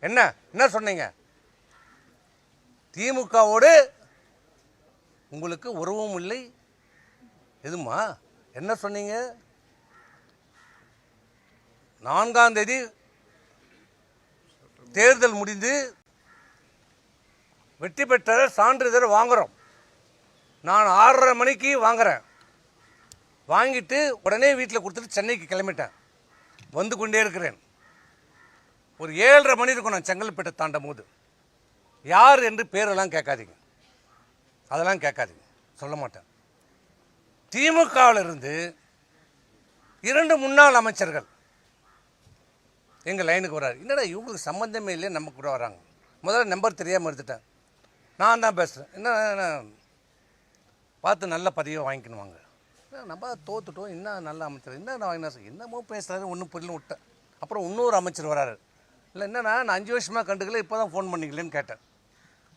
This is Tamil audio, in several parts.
என்ன என்ன சொன்னீங்க? திமுகவோடு உங்களுக்கு உறவும் இல்லை எதுமா? என்ன சொன்னீங்க? 4ஆம் தேதி தேர்தல் முடிந்து வெற்றி பெற்ற சான்றிதழ் வாங்குறோம். நான் 6:30 மணிக்கு வாங்குறேன். வாங்கிட்டு உடனே வீட்டில் கொடுத்துட்டு சென்னைக்கு கிளம்பிட்டேன். வந்து கொண்டே இருக்கிறேன். ஒரு 7:30 மணி இருக்கும் நான் செங்கல்பேட்டை தாண்டும் போது. யார் என்று பேரெல்லாம் கேட்காதீங்க, அதெல்லாம் கேட்காதீங்க, சொல்ல மாட்டேன். திமுகவில் இருந்து 2 முன்னாள் அமைச்சர்கள் எங்கள் லைனுக்கு வர்றாரு. என்னடா இவங்களுக்கு சம்மந்தமே இல்லையே, நம்ம கூட வராங்க. முதல்ல நம்பர் தெரியாமல் எடுத்துட்டேன். நான் தான் பேசுகிறேன். என்ன பார்த்து நல்ல பதவியை வாங்கிக்கணுவாங்க. நம்ம தோத்துட்டோம், என்ன நல்ல அமைச்சர், என்ன வாங்கினா என்னமோ பேசுகிறாரு, ஒன்றும் புரியல விட்டேன். அப்புறம் இன்னொரு அமைச்சர் வராரு. இல்லை என்னன்னா நான் 5 வருஷமாக கண்டுக்கல, இப்போ தான் ஃபோன் பண்ணிக்கலன்னு கேட்டேன்.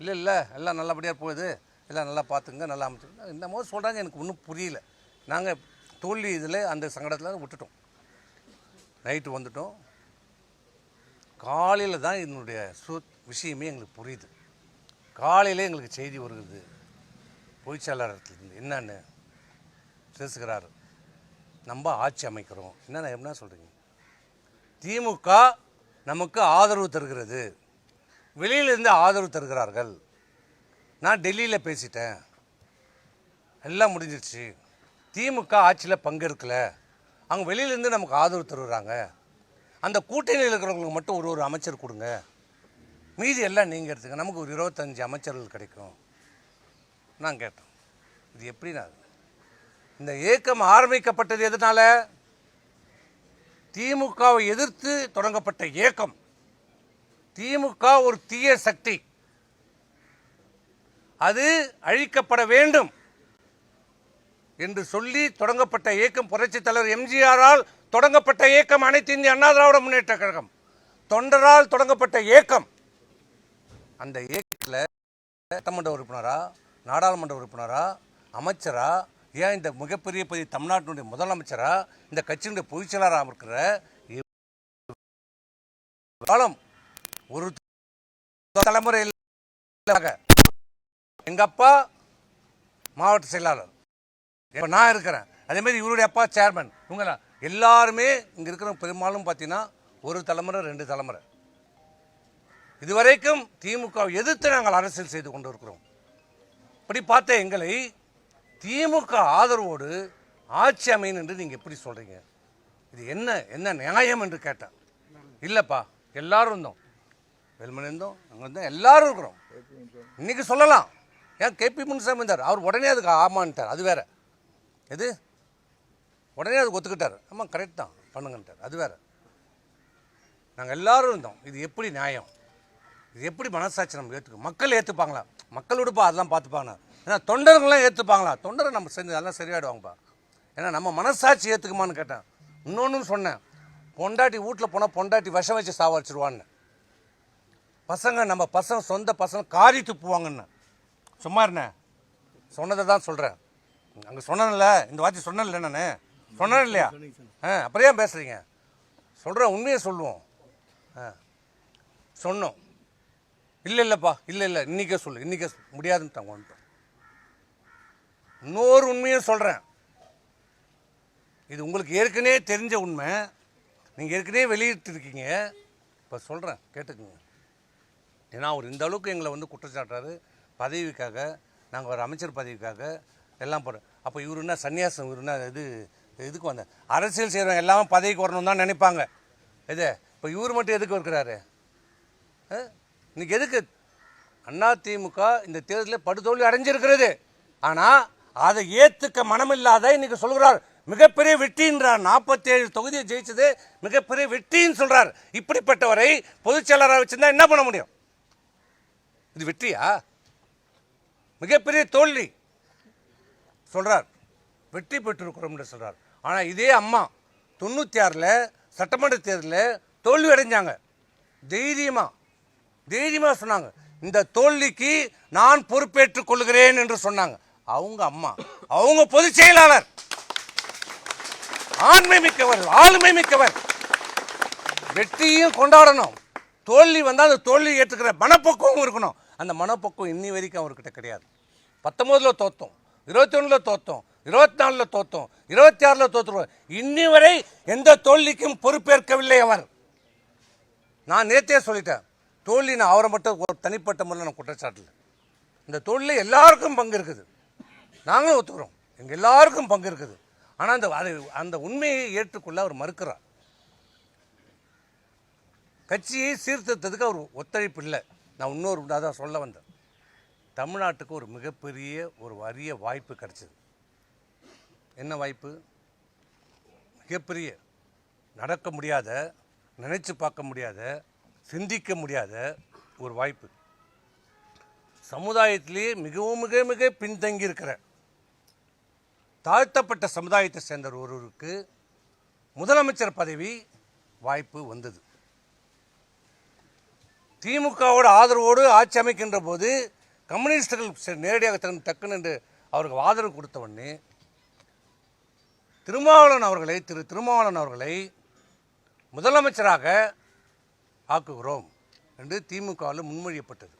இல்லை எல்லாம் நல்லபடியாக போகுது, எல்லாம் நல்லா பார்த்துங்க, நல்லா அமைச்சர் என்னமோ சொல்கிறாங்க. எனக்கு ஒன்றும் புரியல. நாங்கள் தோல்வி இதில் அந்த சங்கடத்தில் விட்டுட்டோம். நைட்டு வந்துட்டோம். காலையில் தான் என்னுடைய விஷயமே எங்களுக்கு புரியுது. காலையில் எங்களுக்கு செய்தி வருகிறது, பொதுச்செயலாளர்லேருந்து என்னன்னு பேசுகிறாரு. நம்ம ஆட்சி அமைக்கிறோம். என்ன சொல்கிறீங்க? திமுக நமக்கு ஆதரவு தருகிறது, வெளியிலிருந்து ஆதரவு தருகிறார்கள். நான் டெல்லியில் பேசிட்டேன், எல்லாம் முடிஞ்சிருச்சு. திமுக ஆட்சியில் பங்கெடுக்கலை, அவங்க வெளியிலேருந்து நமக்கு ஆதரவு தருகிறாங்க. அந்த கூட்டணியில் இருக்கிறவங்களுக்கு மட்டும் ஒரு அமைச்சர் கொடுங்க, மீதி எல்லாம் நீங்கள் எடுத்துங்க, நமக்கு ஒரு 25 அமைச்சர்கள் கிடைக்கும். நான் கேட்டேன், இது எப்படின்னா? இந்த இயக்கம் ஆரம்பிக்கப்பட்டது எதனால? திமுகவை எதிர்த்து தொடங்கப்பட்ட இயக்கம். திமுக ஒரு தீய சக்தி, அது அழிக்கப்பட வேண்டும் என்று சொல்லி தொடங்கப்பட்ட இயக்கம். புரட்சித் தலைவர் எம்ஜிஆரால் தொடங்கப்பட்ட இயக்கம் அனைத்து இந்திய அண்ணா திராவிட முன்னேற்ற கழகம். தொண்டரால் தொடங்கப்பட்ட இயக்கம். அந்த இயக்கத்தில் சட்டமன்ற உறுப்பினரா, நாடாளுமன்ற உறுப்பினரா, அமைச்சரா, ஏன் இந்த மிகப்பெரிய பதவி தமிழ்நாட்டினுடைய முதலமைச்சரா, இந்த கட்சியினுடைய பொதுச்செயலாளராக இருக்கிற காலம் ஒரு தலைமுறை. எங்கள் அப்பா மாவட்ட செயலாளர், இப்போ நான் இருக்கிறேன். அதேமாதிரி இவருடைய அப்பா சேர்மன். இவங்க எல்லாருமே இங்கே இருக்கிற பெரும்பாலும் பார்த்தீங்கன்னா ஒரு தலைமுறை 2 தலைமுறை. இதுவரைக்கும் திமுக எதிர்த்து நாங்கள் அரசியல் செய்து கொண்டு இருக்கிறோம். இப்படி பார்த்த எங்களை திமுக ஆதரவோடு ஆட்சி அமையும் என்று நீங்கள் எப்படி சொல்கிறீங்க? இது என்ன நியாயம் என்று கேட்டேன். இல்லைப்பா, எல்லாரும் இருந்தோம், வெல்மணி இருந்தோம், அங்கே இருந்தோம், எல்லாரும் இருக்கிறோம். இன்னைக்கு சொல்லலாம், ஏன் கேபி முனுசாமி இருந்தார், அவர் உடனே அதுக்கு ஆமான்ட்டார். அது வேற. எது உடனே அதுக்கு ஒத்துக்கிட்டார். ஆமாம் கரெக்ட் தான் பண்ணுங்கன்ட்டார். அது வேற. நாங்கள் எல்லாரும் இருந்தோம். இது எப்படி நியாயம்? இது எப்படி மனசாட்சி நம்ம ஏற்றுக்கணும்? மக்கள் ஏற்றுப்பாங்களா? மக்கள் விடுப்பா, அதெல்லாம் பார்த்துப்பாங்க. ஏன்னா தொண்டர்கள்லாம் ஏற்றுப்பாங்களா? தொண்டரை நம்ம செஞ்சு அதெல்லாம் சரியாயிடுவாங்கப்பா. ஏன்னா நம்ம மனசாட்சி ஏற்றுக்குமான்னு கேட்டேன். இன்னொன்று சொன்னேன், பொண்டாட்டி வீட்டில் போனால் பொண்டாட்டி விஷம் வச்சு சாவடிச்சிருவான்னு. பசங்க நம்ம பசங்க சொந்த பசங்க காரி துப்புவாங்கன்னு. சும்மா இருண்ணே, சொன்னதை தான் சொல்கிறேன். அங்கே சொன்னேன்ல, இந்த வார்த்தை சொன்னேன்ல, நான் சொன்னேன் இல்லையா? அப்புறம் ஏன் பேசுகிறீங்க? சொல்கிறேன், உண்மையை சொல்லுவோம். சொன்னோம். இல்லைப்பா, இல்லை இன்றைக்கே சொல்லு, இன்றைக்கே முடியாதுன்னு வந்துட்டோம். இன்னொரு உண்மையும் சொல்கிறேன், இது உங்களுக்கு ஏற்கனவே தெரிஞ்ச உண்மை, நீங்கள் ஏற்கனவே வெளியிட்டிருக்கீங்க. இப்போ சொல்கிறேன், கேட்டுக்குங்க. ஏன்னா அவர் இந்த அளவுக்கு எங்களை வந்து குற்றச்சாட்டுறாரு. பதவிக்காக, நாங்கள் ஒரு அமைச்சர் பதவிக்காக எல்லாம் போகிறோம். அப்போ இவர் என்ன சன்னியாசம்? இவர் என்ன இதுக்கு வந்த அரசியல் செய்கிறவங்க எல்லாமே பதவிக்கு வரணும் தான் நினைப்பாங்க. இது இப்போ இவர் மட்டும் எதுக்கு இருக்கிறாரு? இன்னைக்கு எதுக்கு? அதிமுக இந்த தேர்தலில் படுதோல்வி அடைஞ்சிருக்கிறது. ஆனால் அதை ஏற்றுக்க மனமில்லாத இன்னைக்கு சொல்கிறார் மிகப்பெரிய வெற்றின்றார். 47 தொகுதியை ஜெயிச்சது மிகப்பெரிய வெற்றின்னு சொல்றார். இப்படிப்பட்டவரை பொதுச் செயலாளராக வச்சிருந்தா என்ன பண்ண முடியும்? இது வெற்றியா? மிகப்பெரிய தோல்வி சொல்றார். வெற்றி பெற்றிருக்கிறோம் என்று சொல்றார். ஆனால் இதே அம்மா 96ல் சட்டமன்ற தேர்தலில் தோல்வி அடைஞ்சாங்க. தைரியமா சொன்னாங்க, இந்த தோல்விக்கு நான் பொறுப்பேற்றுக் கொள்கிறேன் என்று சொன்னாங்க. அவங்க அம்மா, அவங்க பொதுச் செயலாளர், ஆண்மை மிக்கவர், ஆளுமை மிக்கவர். வெற்றியும் கொண்டாடணும், தோல்வி வந்தால் அந்த தோல்வி ஏற்றுக்கிற மனப்பக்குவம் இருக்கணும். அந்த மனப்பக்குவம் இன்னி வரைக்கும் அவர்கிட்ட கிடையாது. 19 தோத்தோம், 21 தோத்தோம், 24 தோத்தோம், 26 தோற்றுருவோம். இன்னி வரை எந்த தோல்விக்கும் பொறுப்பேற்கவில்லை அவர். நான் நேற்றே சொல்லிட்டேன், தோல்வி நான் அவரை மட்டும் ஒரு தனிப்பட்ட முறையில் நான் குற்றச்சாட்டில். இந்த தோல்வியில் எல்லாருக்கும் பங்கு இருக்குது, நாங்களும் ஒத்துக்கிறோம், எங்கள் எல்லாருக்கும் பங்கு இருக்குது. ஆனால் அந்த உண்மையை ஏற்றுக்கொள்ள அவர் மறுக்கிறார். கட்சியை சீர்திருத்தத்துக்கு அவர் ஒத்துழைப்பு இல்லை. நான் இன்னொரு அதான் சொல்ல வந்தேன், தமிழ்நாட்டுக்கு ஒரு மிகப்பெரிய ஒரு அரிய வாய்ப்பு கிடைச்சது. என்ன வாய்ப்பு? மிகப்பெரிய, நடக்க முடியாத, நினைச்சு பார்க்க முடியாத, சிந்திக்க முடியாத ஒரு வாய்ப்பு. சமுதாயத்திலேயே மிகவும் மிக மிக பின்தங்கி இருக்கிற தாழ்த்தப்பட்ட சமுதாயத்தை சேர்ந்த ஒருவருக்கு முதலமைச்சர் பதவி வாய்ப்பு வந்தது. திமுகவோட ஆதரவோடு ஆட்சி அமைக்கின்ற போது கம்யூனிஸ்டுகள் நேரடியாக டக்குன்னு என்று அவருக்கு ஆதரவு கொடுத்த உடனே திரு திருமாவளவன் அவர்களை முதலமைச்சராக ஆக்குகிறோம் என்று திமுகவால் முன்மொழியப்பட்டது.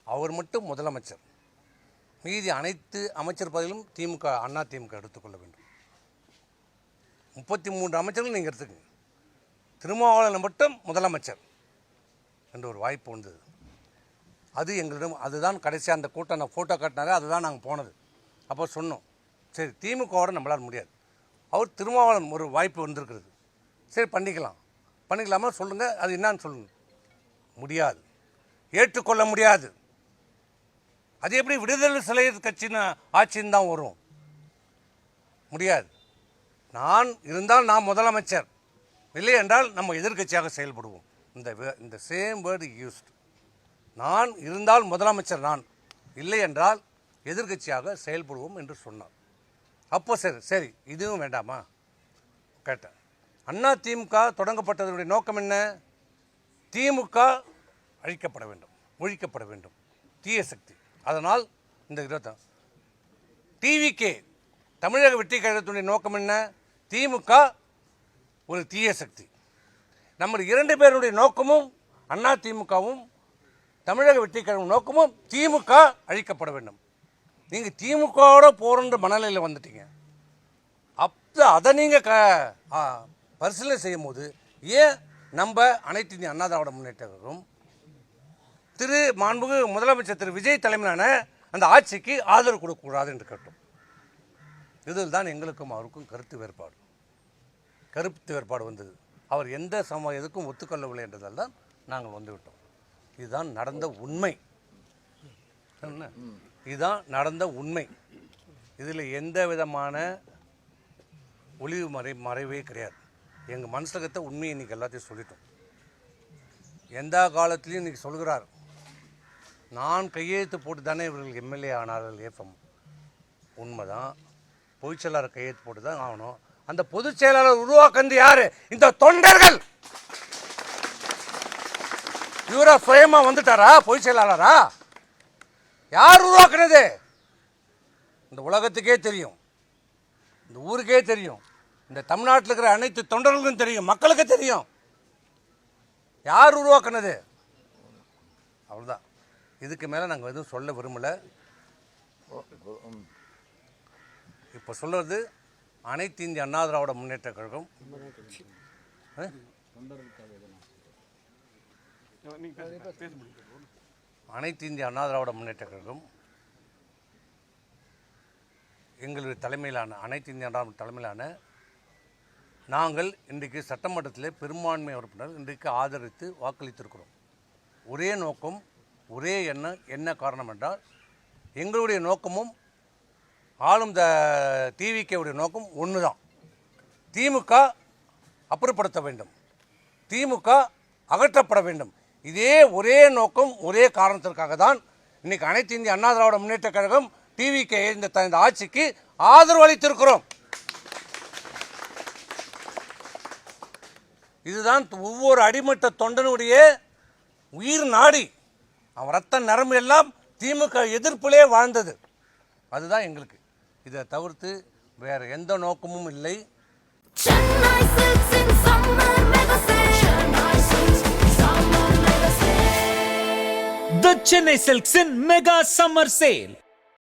அவர் மட்டும் முதலமைச்சர், மீதி அனைத்து அமைச்சர் பதவியிலும் அண்ணா திமுக எடுத்துக்கொள்ள வேண்டும். 33 அமைச்சர்கள் நீங்கள் எடுத்துக்கங்க, திருமாவளவன் மட்டும் முதலமைச்சர் என்ற ஒரு வாய்ப்பு வந்தது. அது எங்களிடம், அதுதான் கடைசியாக அந்த கூட்டம் நான் ஃபோட்டோ காட்டினாரே, அதுதான் நாங்கள் போனது. அப்போ சொன்னோம், சரி திமுகவோட நம்மளால் முடியாது, அவர் திருமாவளவன் ஒரு வாய்ப்பு வந்திருக்கிறது, சரி பண்ணிக்கலாமா சொல்லுங்கள், அது என்னான்னு சொல்லுங்கள். முடியாது, ஏற்றுக்கொள்ள முடியாது. அது எப்படி விடுதலை சிறுத்தைகள் கட்சின்னு ஆட்சின்னு தான் வரும்? முடியாது. நான் இருந்தால் நான் முதலமைச்சர், இல்லை என்றால் நம்ம எதிர்கட்சியாக செயல்படுவோம். இந்த சேம் வேர்டு யூஸ்ட். நான் இருந்தால் முதலமைச்சர், நான் இல்லை என்றால் எதிர்கட்சியாக செயல்படுவோம் என்று சொன்னார். அப்போ சரி இதுவும் வேண்டாமா கேட்டேன். அண்ணா திமுக தொடங்கப்பட்டதனுடைய நோக்கம் என்ன? திமுக அழிக்கப்பட வேண்டும், ஒழிக்கப்பட வேண்டும், தீய சக்தி. அதனால் இந்த டிவிகே தமிழக வெற்றி கழகத்தினுடைய நோக்கம் என்ன? திமுக ஒரு தீய சக்தி. நம்ம 2 பேருடைய நோக்கமும், அண்ணா திமுகவும் தமிழக வெற்றி கழகம் நோக்கமும் திமுக அழிக்கப்பட வேண்டும். நீங்கள் திமுகவோட போகிற மனநிலையில் வந்துட்டீங்க. அப்போ அதை நீங்கள் பரிசீலனை செய்யும் போது ஏன் நம்ம அனைத்து இந்திய அண்ணா திராவிட முன்னேற்ற கழகம் மாண்புமிகு முதலமைச்சர் திரு விஜய் தலைமையிலான அந்த ஆட்சிக்கு ஆதரவு கொடுக்கக்கூடாது என்று கேட்டோம். இதில் தான் எங்களுக்கும் அவருக்கும் கருத்து வேறுபாடு வந்தது. அவர் எந்த எதுக்கும் ஒத்துக்கொள்ளவில்லை என்றதால் தான் நாங்கள் வந்துவிட்டோம். இதுதான் நடந்த உண்மை. இதுதான் நடந்த உண்மை. இதில் எந்த விதமான ஒளிவு மறைவே கிடையாது. எங்கள் மனசகத்தை உண்மையை இன்றைக்கி எல்லாத்தையும் சொல்லிட்டோம். எந்த காலத்திலையும் இன்றைக்கி சொல்கிறார், நான் கையெழுத்து போட்டு தானே இவர்கள் எம்எல்ஏ ஆனார்கள். ஏஃபம் உண்மைதான், பொதுச் செயலாளர் கையெழுத்து போட்டு தான் ஆகணும். அந்த பொதுச் செயலாளர் உருவாக்குறது யாரு? இந்த தொண்டர்கள். இவரா சுயமா வந்துட்டாரா பொதுச் செயலாளரா? யார் உருவாக்குனது? இந்த உலகத்துக்கே தெரியும், இந்த ஊருக்கே தெரியும், இந்த தமிழ்நாட்டில் இருக்கிற அனைத்து தொண்டர்களுக்கும் தெரியும், மக்களுக்கு தெரியும் யார் உருவாக்குனது. அவ்வளோதான். இதுக்கு மேலே நாங்கள் எதுவும் சொல்ல விரும்பலை. இப்போ சொல்வது அனைத்து இந்திய அண்ணா திராவிட முன்னேற்ற கழகம் அனைத்து இந்திய அண்ணா திராவிட முன்னேற்ற கழகம் எங்களுடைய தலைமையிலான அனைத்து இந்திய அண்ணா தலைமையிலான நாங்கள் இன்றைக்கு சட்டமன்றத்தில் பெரும்பான்மை உறுப்பினர் இன்றைக்கு ஆதரித்து வாக்களித்திருக்கிறோம். ஒரே நோக்கம், ஒரே எண்ணம். என்ன காரணம் என்றால் எங்களுடைய நோக்கமும் ஆளும் டிவிகேவுடைய நோக்கம் ஒன்று தான். திமுக அப்புறப்படுத்த வேண்டும், திமுக அகற்றப்பட வேண்டும். இதே ஒரே நோக்கம், ஒரே காரணத்திற்காக தான் இன்றைக்கி அனைத்து இந்திய அண்ணா திராவிட முன்னேற்ற கழகம் டிவிகே இந்த ஆட்சிக்கு ஆதரவு அளித்திருக்கிறோம். இதுதான் ஒவ்வொரு அடிமட்ட தொண்டனுடைய உயிர் நாடி. அவன் ரத்த நரம்பு எல்லாம் திமுக எதிர்ப்பிலே வாழ்ந்தது. அதுதான் எங்களுக்கு. இதை தவிர்த்து வேறு எந்த நோக்கமும் இல்லை. The Chennai Silks in Mega Summer Sale.